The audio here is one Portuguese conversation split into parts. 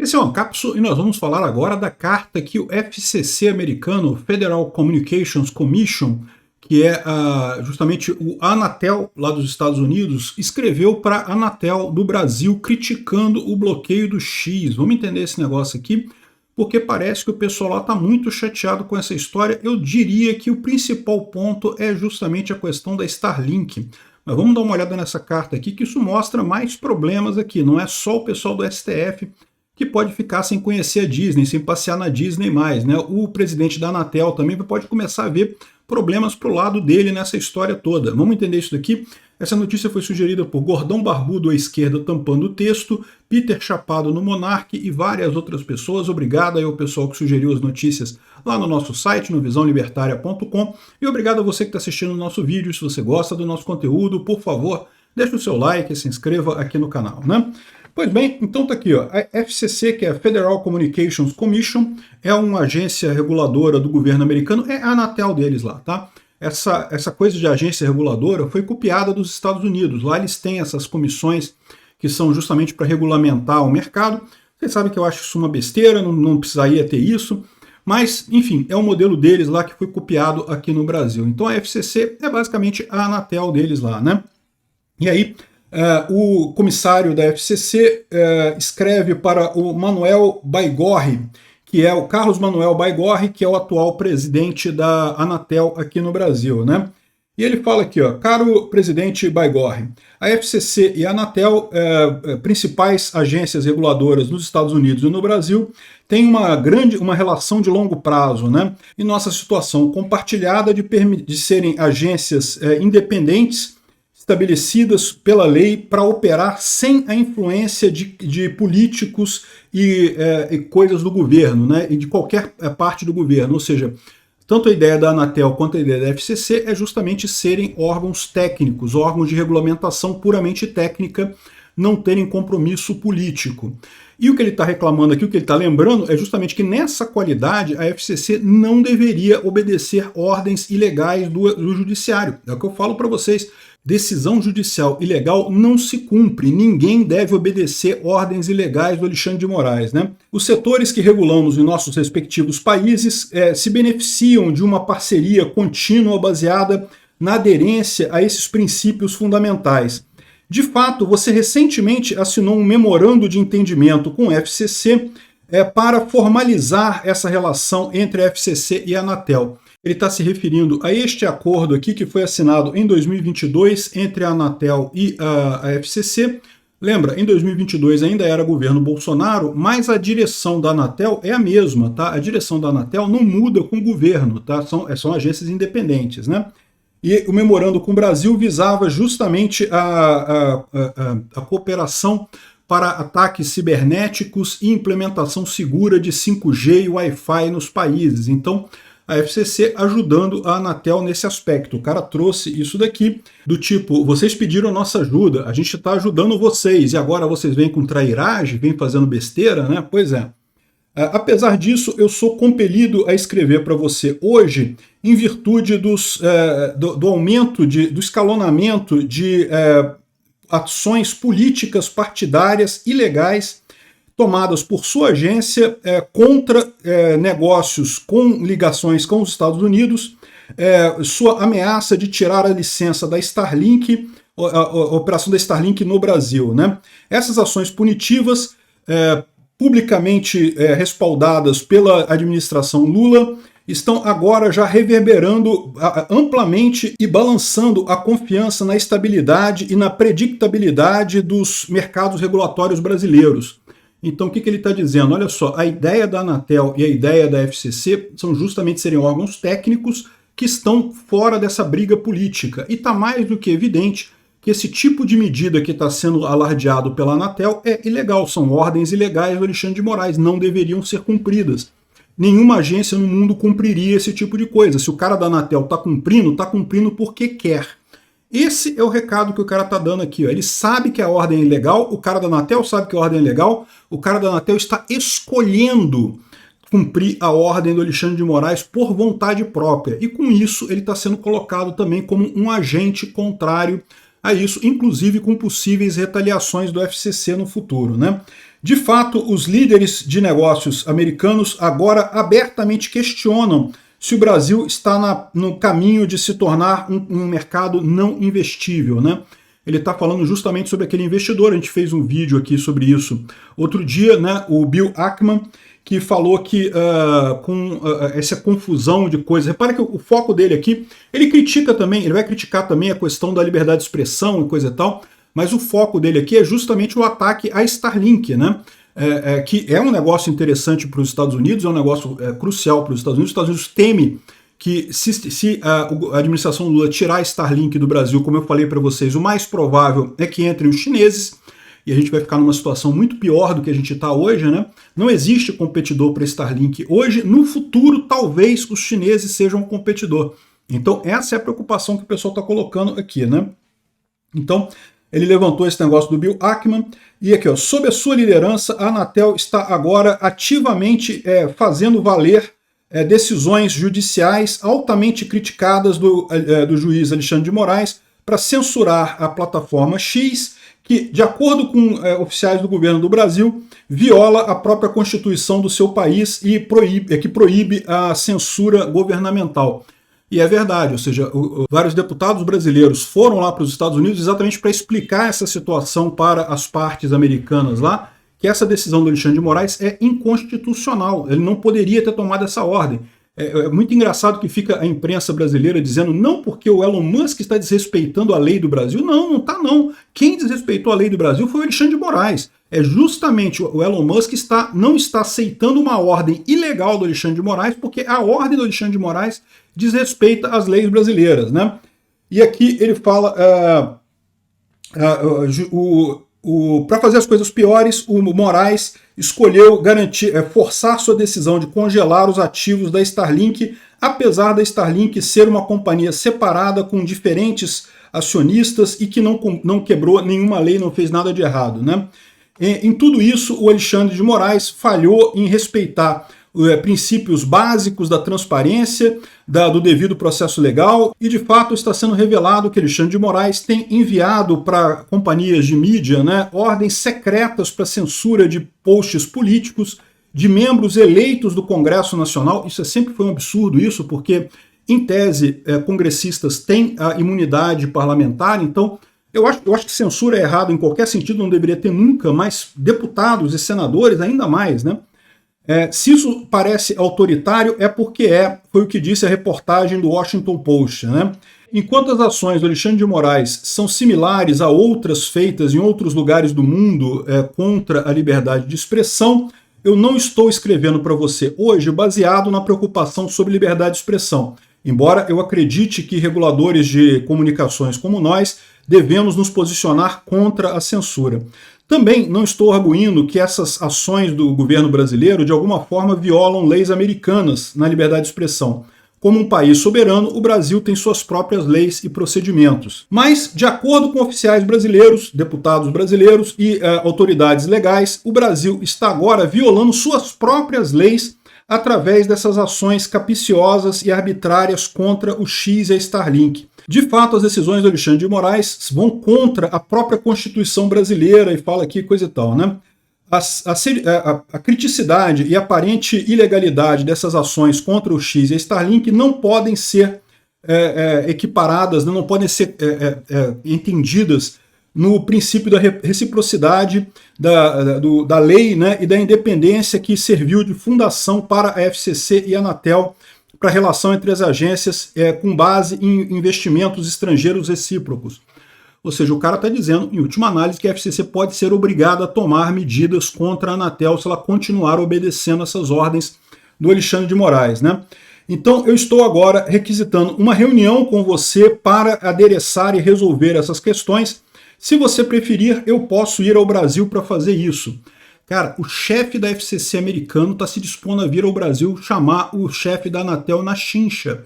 Esse é o Ancapsu e nós vamos falar agora da carta que o FCC americano, Federal Communications Commission, que é justamente o Anatel lá dos Estados Unidos, escreveu para a Anatel do Brasil criticando o bloqueio do X. Vamos entender esse negócio aqui, porque parece que o pessoal lá está muito chateado com essa história. Eu diria que o principal ponto é justamente a questão da Starlink. Mas vamos dar uma olhada nessa carta aqui, que isso mostra mais problemas aqui. Não é só o pessoal do STF que pode ficar sem conhecer a Disney, sem passear na Disney mais, né? O presidente da Anatel também pode começar a ver problemas para o lado dele nessa história toda. Vamos entender isso daqui? Essa notícia foi sugerida por Gordão Barbudo à esquerda tampando o texto, Peter Chapado no Monark e várias outras pessoas. Obrigado aí ao pessoal que sugeriu as notícias lá no nosso site, no visãolibertaria.com, e obrigado a você que está assistindo o nosso vídeo. Se você gosta do nosso conteúdo, por favor, deixe o seu like e se inscreva aqui no canal, né? Pois bem, então tá aqui, ó, a FCC, que é a Federal Communications Commission, é uma agência reguladora do governo americano, é a Anatel deles lá, tá? Essa coisa de agência reguladora foi copiada dos Estados Unidos. Lá eles têm essas comissões que são justamente para regulamentar o mercado. Vocês sabem que eu acho isso uma besteira, não precisaria ter isso, mas, enfim, é o modelo deles lá que foi copiado aqui no Brasil. Então a FCC é basicamente a Anatel deles lá, né? E aí, o comissário da FCC escreve para o Manuel Baigorre, que é o Carlos Manuel Baigorre, que é o atual presidente da Anatel aqui no Brasil, né? E ele fala aqui, ó, caro presidente Baigorre, a FCC e a Anatel, principais agências reguladoras nos Estados Unidos e no Brasil, têm uma relação de longo prazo, né? E nossa situação compartilhada de serem agências independentes, estabelecidas pela lei para operar sem a influência de políticos e coisas do governo, né, e de qualquer parte do governo. Ou seja, tanto a ideia da Anatel quanto a ideia da FCC é justamente serem órgãos técnicos, órgãos de regulamentação puramente técnica, não terem compromisso político. E o que ele está reclamando aqui, o que ele está lembrando, é justamente que nessa qualidade a FCC não deveria obedecer ordens ilegais do judiciário. É o que eu falo para vocês. Decisão judicial ilegal não se cumpre, ninguém deve obedecer ordens ilegais do Alexandre de Moraes, né? Os setores que regulamos em nossos respectivos países se beneficiam de uma parceria contínua baseada na aderência a esses princípios fundamentais. De fato, você recentemente assinou um memorando de entendimento com o FCC para formalizar essa relação entre a FCC e a Anatel. Ele está se referindo a este acordo aqui que foi assinado em 2022 entre a Anatel e a FCC. Lembra, em 2022 ainda era governo Bolsonaro, mas a direção da Anatel é a mesma, tá? A direção da Anatel não muda com o governo, tá? São agências independentes, né? E o memorando com o Brasil visava justamente a cooperação para ataques cibernéticos e implementação segura de 5G e Wi-Fi nos países. Então, a FCC ajudando a Anatel nesse aspecto. O cara trouxe isso daqui, do tipo, vocês pediram nossa ajuda, a gente está ajudando vocês, e agora vocês vêm com trairagem, vêm fazendo besteira, né? Pois é. Apesar disso, eu sou compelido a escrever para você hoje, em virtude do aumento, do escalonamento de ações políticas partidárias ilegais tomadas por sua agência contra negócios com ligações com os Estados Unidos, sua ameaça de tirar a licença da Starlink, a operação da Starlink no Brasil, né? Essas ações punitivas, publicamente respaldadas pela administração Lula, estão agora já reverberando amplamente e balançando a confiança na estabilidade e na predictabilidade dos mercados regulatórios brasileiros. Então, o que ele está dizendo? Olha só, a ideia da Anatel e a ideia da FCC são justamente serem órgãos técnicos que estão fora dessa briga política. E está mais do que evidente que esse tipo de medida que está sendo alardeado pela Anatel é ilegal. São ordens ilegais do Alexandre de Moraes, não deveriam ser cumpridas. Nenhuma agência no mundo cumpriria esse tipo de coisa. Se o cara da Anatel está cumprindo porque quer. Esse é o recado que o cara está dando aqui. Ó. Ele sabe que a ordem é ilegal, o cara da Anatel sabe que a ordem é ilegal, o cara da Anatel está escolhendo cumprir a ordem do Alexandre de Moraes por vontade própria. E com isso ele está sendo colocado também como um agente contrário a isso, inclusive com possíveis retaliações do FCC no futuro, né? De fato, os líderes de negócios americanos agora abertamente questionam se o Brasil está no caminho de se tornar um mercado não investível, né? Ele está falando justamente sobre aquele investidor, a gente fez um vídeo aqui sobre isso outro dia, né? O Bill Ackman, que falou que com essa confusão de coisas, repara que o foco dele aqui, ele critica também, ele vai criticar também a questão da liberdade de expressão e coisa e tal, mas o foco dele aqui é justamente o ataque à Starlink, né? Que é um negócio interessante para os Estados Unidos, é um negócio crucial para os Estados Unidos. Os Estados Unidos teme que se a administração Lula tirar a Starlink do Brasil, como eu falei para vocês, o mais provável é que entrem os chineses, e a gente vai ficar numa situação muito pior do que a gente está hoje, né? Não existe competidor para Starlink hoje. No futuro, talvez os chineses sejam um competidor. Então, essa é a preocupação que o pessoal está colocando aqui, né? Então, ele levantou esse negócio do Bill Ackman, e aqui, ó, sob a sua liderança, a Anatel está agora ativamente fazendo valer decisões judiciais altamente criticadas do juiz Alexandre de Moraes para censurar a plataforma X, que, de acordo com oficiais do governo do Brasil, viola a própria Constituição do seu país e que proíbe a censura governamental. E é verdade, ou seja, vários deputados brasileiros foram lá para os Estados Unidos exatamente para explicar essa situação para as partes americanas lá, que essa decisão do Alexandre de Moraes é inconstitucional, ele não poderia ter tomado essa ordem. É muito engraçado que fica a imprensa brasileira dizendo não porque o Elon Musk está desrespeitando a lei do Brasil. Não, não está não. Quem desrespeitou a lei do Brasil foi o Alexandre de Moraes. É justamente o Elon Musk não está aceitando uma ordem ilegal do Alexandre de Moraes, porque a ordem do Alexandre de Moraes desrespeita as leis brasileiras, né? E aqui ele fala para fazer as coisas piores, o Moraes escolheu forçar sua decisão de congelar os ativos da Starlink, apesar da Starlink ser uma companhia separada com diferentes acionistas e que não quebrou nenhuma lei, não fez nada de errado, né? Em tudo isso, o Alexandre de Moraes falhou em respeitar princípios básicos da transparência, do devido processo legal, e de fato está sendo revelado que Alexandre de Moraes tem enviado para companhias de mídia, né, ordens secretas para censura de posts políticos de membros eleitos do Congresso Nacional. Isso sempre foi um absurdo, isso, porque em tese congressistas têm a imunidade parlamentar, então eu acho que censura é errado em qualquer sentido, não deveria ter nunca, mas deputados e senadores ainda mais, né? Se isso parece autoritário, é porque foi o que disse a reportagem do Washington Post, né? Enquanto as ações do Alexandre de Moraes são similares a outras feitas em outros lugares do mundo contra a liberdade de expressão, eu não estou escrevendo para você hoje baseado na preocupação sobre liberdade de expressão. Embora eu acredite que reguladores de comunicações como nós devemos nos posicionar contra a censura. Também não estou arguindo que essas ações do governo brasileiro de alguma forma violam leis americanas na liberdade de expressão. Como um país soberano, o Brasil tem suas próprias leis e procedimentos. Mas, de acordo com oficiais brasileiros, deputados brasileiros e autoridades legais, o Brasil está agora violando suas próprias leis através dessas ações capciosas e arbitrárias contra o X e a Starlink. De fato, as decisões do Alexandre de Moraes vão contra a própria Constituição brasileira, e fala aqui coisa e tal, né? A criticidade e aparente ilegalidade dessas ações contra o X e a Starlink não podem ser equiparadas, não podem ser entendidas no princípio da reciprocidade da lei, né, e da independência que serviu de fundação para a FCC e a Anatel, para a relação entre as agências com base em investimentos estrangeiros recíprocos. Ou seja, o cara está dizendo, em última análise, que a FCC pode ser obrigada a tomar medidas contra a Anatel se ela continuar obedecendo essas ordens do Alexandre de Moraes, né? Então, eu estou agora requisitando uma reunião com você para adereçar e resolver essas questões. Se você preferir, eu posso ir ao Brasil para fazer isso. Cara, o chefe da FCC americano está se dispondo a vir ao Brasil chamar o chefe da Anatel na chincha.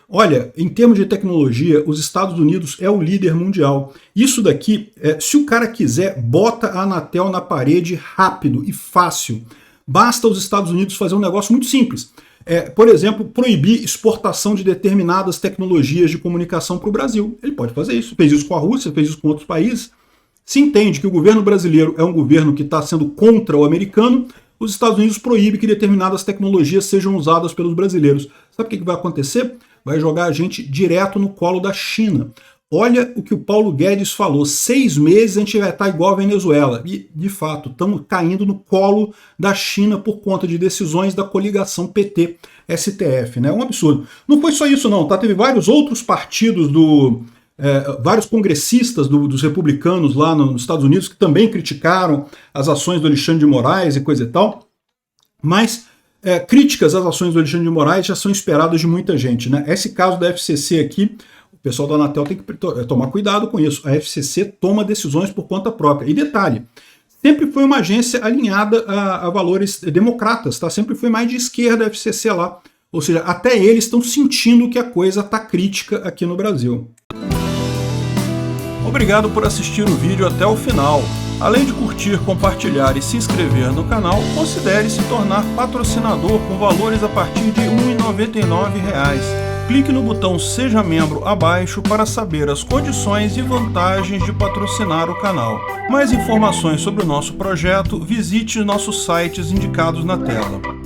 Olha, em termos de tecnologia, os Estados Unidos é o líder mundial. Isso daqui, se o cara quiser, bota a Anatel na parede rápido e fácil. Basta os Estados Unidos fazer um negócio muito simples. por exemplo, proibir exportação de determinadas tecnologias de comunicação para o Brasil. Ele pode fazer isso. Fez isso com a Rússia, fez isso com outros países. Se entende que o governo brasileiro é um governo que está sendo contra o americano, os Estados Unidos proíbem que determinadas tecnologias sejam usadas pelos brasileiros. Sabe o que vai acontecer? Vai jogar a gente direto no colo da China. Olha o que o Paulo Guedes falou, 6 meses a gente vai estar igual a Venezuela. E, de fato, estamos caindo no colo da China por conta de decisões da coligação PT-STF. Né? É um absurdo. Não foi só isso não, tá? Teve vários outros partidos, vários congressistas dos republicanos lá nos Estados Unidos que também criticaram as ações do Alexandre de Moraes e coisa e tal. Mas críticas às ações do Alexandre de Moraes já são esperadas de muita gente. Né? Esse caso da FCC aqui, o pessoal da Anatel tem que tomar cuidado com isso. A FCC toma decisões por conta própria. E detalhe, sempre foi uma agência alinhada a valores democratas, tá? Sempre foi mais de esquerda a FCC lá. Ou seja, até eles estão sentindo que a coisa está crítica aqui no Brasil. Obrigado por assistir o vídeo até o final. Além de curtir, compartilhar e se inscrever no canal, considere se tornar patrocinador com valores a partir de R$ 1,99. Clique no botão Seja Membro abaixo para saber as condições e vantagens de patrocinar o canal. Mais informações sobre o nosso projeto, visite nossos sites indicados na tela.